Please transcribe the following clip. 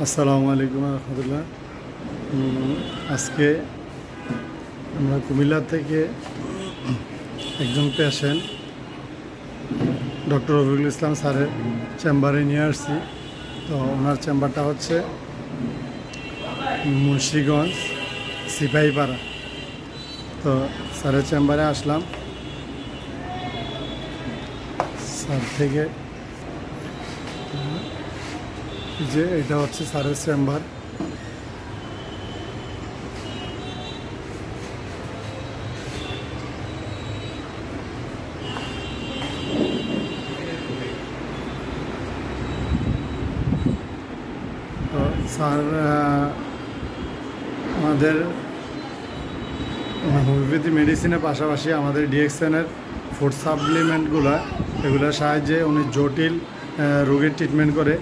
আসসালামু আলাইকুম রহমতুল্লাহ। আজকে আমরা কুমিল্লা থেকে একজন পেশেন্ট ডক্টর রফিকুল ইসলাম স্যারের চেম্বারে নিয়ে আসছি। তো ওনার চেম্বারটা হচ্ছে মুন্সিগঞ্জ সিপাহীপাড়া। তো স্যারের চেম্বারে আসলাম। স্যার থেকে যে এটা হচ্ছে স্যারের চেম্বার। তো স্যার আমাদের হোমিওপ্যাথি মেডিসিনের পাশাপাশি আমাদের ডিএক্সএনের ফুড সাপ্লিমেন্টগুলো এগুলোর সাহায্যে উনি জটিল রোগের ট্রিটমেন্ট করে।